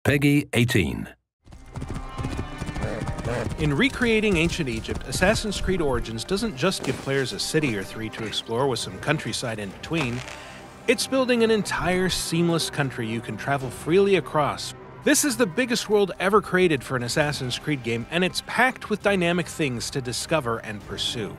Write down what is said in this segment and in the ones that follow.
Peggy 18. In recreating ancient Egypt, Assassin's Creed Origins doesn't just give players a city or three to explore with some countryside in between. It's building an entire seamless country you can travel freely across. This is the biggest world ever created for an Assassin's Creed game, and it's packed with dynamic things to discover and pursue.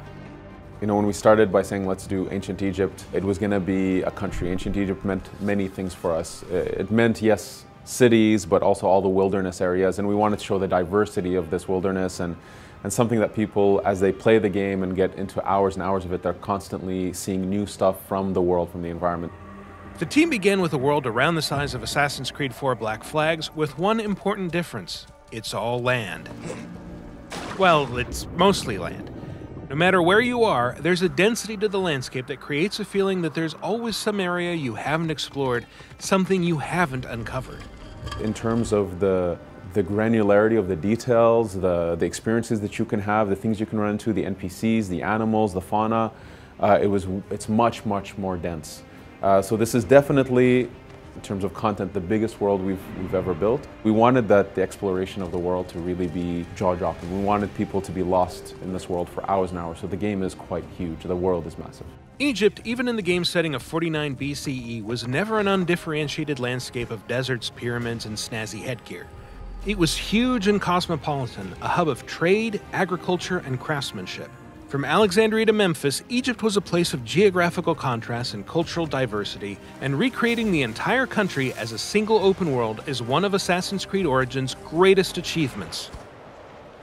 You know, when we started by saying let's do ancient Egypt, it was going to be a country. Ancient Egypt meant many things for us. It meant, yes, cities, but also all the wilderness areas, and we wanted to show the diversity of this wilderness and something that people, as they play the game and get into hours and hours of it, they're constantly seeing new stuff from the world, from the environment. The team began with a world around the size of Assassin's Creed 4 Black Flags, with one important difference: it's all land. Well, it's mostly land. No matter where you are, there's a density to the landscape that creates a feeling that there's always some area you haven't explored, something you haven't uncovered. In terms of the granularity of the details, the experiences that you can have, the things you can run into, the NPCs, the animals, the fauna, it's much, much more dense. So this is definitely, in terms of content, the biggest world we've ever built. We wanted the exploration of the world to really be jaw-dropping. We wanted people to be lost in this world for hours and hours, so the game is quite huge. The world is massive. Egypt, even in the game setting of 49 BCE, was never an undifferentiated landscape of deserts, pyramids, and snazzy headgear. It was huge and cosmopolitan, a hub of trade, agriculture, and craftsmanship. From Alexandria to Memphis, Egypt was a place of geographical contrast and cultural diversity, and recreating the entire country as a single open world is one of Assassin's Creed Origins' greatest achievements.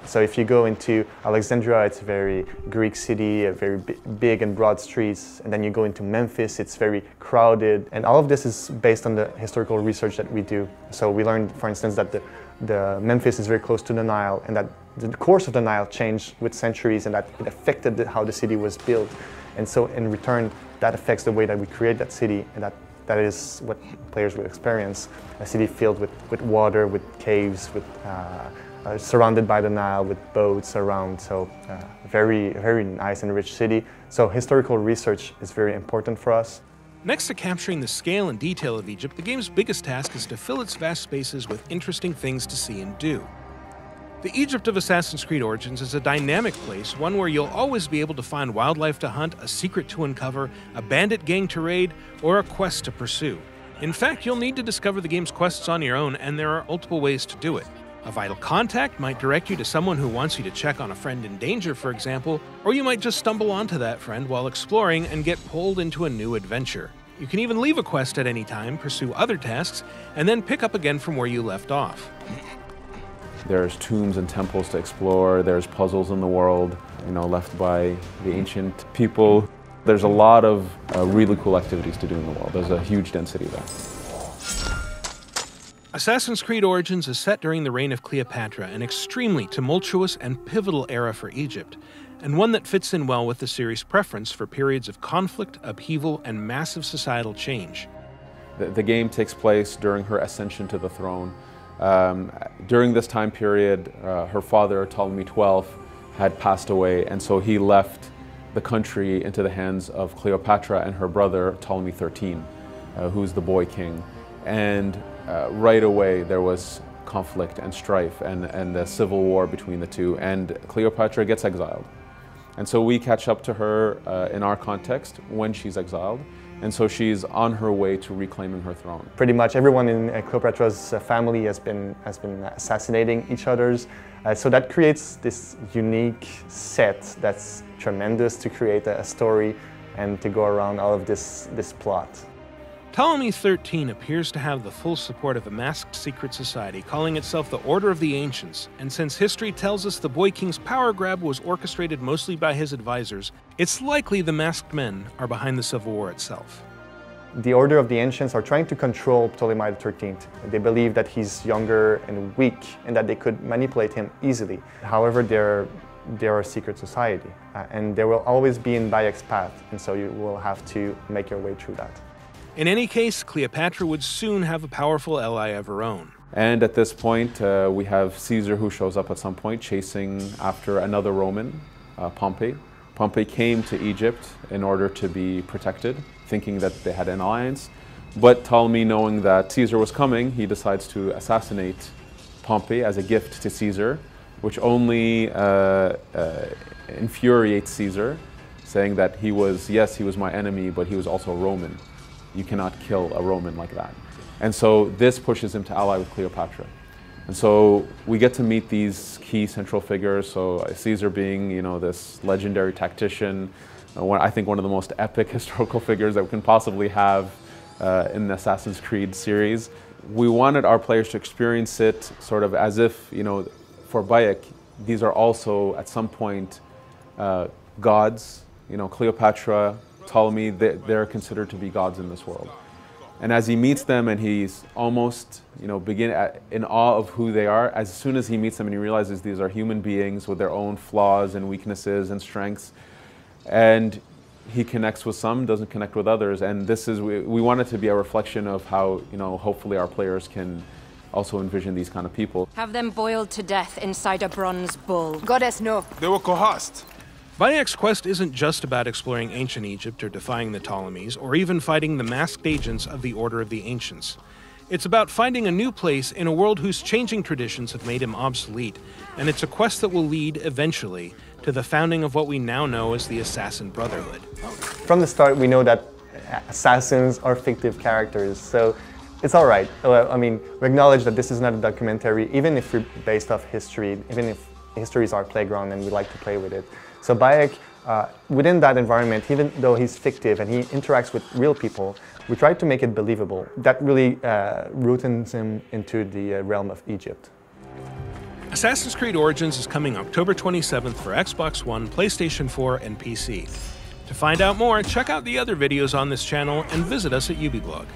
So if you go into Alexandria, it's a very Greek city, a very big and broad streets. And then you go into Memphis, it's very crowded. And all of this is based on the historical research that we do. So we learned, for instance, that the Memphis is very close to the Nile, and that the course of the Nile changed with centuries, and that it affected how the city was built. And so in return, that affects the way that we create that city, and that is what players will experience. A city filled with water, with caves, with surrounded by the Nile, with boats around, so very, very nice and rich city. So historical research is very important for us. Next to capturing the scale and detail of Egypt, the game's biggest task is to fill its vast spaces with interesting things to see and do. The Egypt of Assassin's Creed Origins is a dynamic place, one where you'll always be able to find wildlife to hunt, a secret to uncover, a bandit gang to raid, or a quest to pursue. In fact, you'll need to discover the game's quests on your own, and there are multiple ways to do it. A vital contact might direct you to someone who wants you to check on a friend in danger, for example, or you might just stumble onto that friend while exploring and get pulled into a new adventure. You can even leave a quest at any time, pursue other tasks, and then pick up again from where you left off. There's tombs and temples to explore, there's puzzles in the world, left by the ancient people. There's a lot of really cool activities to do in the world. There's a huge density there. Assassin's Creed Origins is set during the reign of Cleopatra, an extremely tumultuous and pivotal era for Egypt, and one that fits in well with the series' preference for periods of conflict, upheaval, and massive societal change. The game takes place during her ascension to the throne. During this time period, her father, Ptolemy XII, had passed away, and so he left the country into the hands of Cleopatra and her brother, Ptolemy XIII, who's the boy king. And right away there was conflict and strife and a civil war between the two, and Cleopatra gets exiled. And so we catch up to her in our context when she's exiled, and so she's on her way to reclaiming her throne. Pretty much everyone in Cleopatra's family has been assassinating each other's, so that creates this unique set that's tremendous to create a story and to go around all of this plot. Ptolemy XIII appears to have the full support of a masked secret society calling itself the Order of the Ancients, and since history tells us the Boy King's power grab was orchestrated mostly by his advisors, it's likely the masked men are behind the civil war itself. The Order of the Ancients are trying to control Ptolemy XIII. They believe that he's younger and weak and that they could manipulate him easily. However, they're a secret society, and they will always be in Bayek's path, and so you will have to make your way through that. In any case, Cleopatra would soon have a powerful ally of her own. And at this point, we have Caesar, who shows up at some point chasing after another Roman, Pompey. Pompey came to Egypt in order to be protected, thinking that they had an alliance. But Ptolemy, knowing that Caesar was coming, he decides to assassinate Pompey as a gift to Caesar, which only infuriates Caesar, saying that he was my enemy, but he was also Roman. You cannot kill a Roman like that. And so this pushes him to ally with Cleopatra. And so we get to meet these key central figures. So Caesar being, this legendary tactician, I think one of the most epic historical figures that we can possibly have in the Assassin's Creed series. We wanted our players to experience it sort of as if, for Bayek, these are also at some point gods. Cleopatra, Ptolemy, they're considered to be gods in this world. And as he meets them and he's almost, in awe of who they are, as soon as he meets them and he realizes these are human beings with their own flaws and weaknesses and strengths, and he connects with some, doesn't connect with others. And this is, we want it to be a reflection of how, hopefully our players can also envision these kind of people. Have them boiled to death inside a bronze bull. Goddess, no. They were coerced. Bayek's quest isn't just about exploring ancient Egypt or defying the Ptolemies, or even fighting the masked agents of the Order of the Ancients. It's about finding a new place in a world whose changing traditions have made him obsolete, and it's a quest that will lead, eventually, to the founding of what we now know as the Assassin Brotherhood. From the start, we know that assassins are fictive characters, so it's all right. We acknowledge that this is not a documentary, even if we're based off history, even if history is our playground and we like to play with it. So Bayek, within that environment, even though he's fictive and he interacts with real people, we tried to make it believable. That really rootens him into the realm of Egypt. Assassin's Creed Origins is coming October 27th for Xbox One, PlayStation 4, and PC. To find out more, check out the other videos on this channel and visit us at Ubiblog.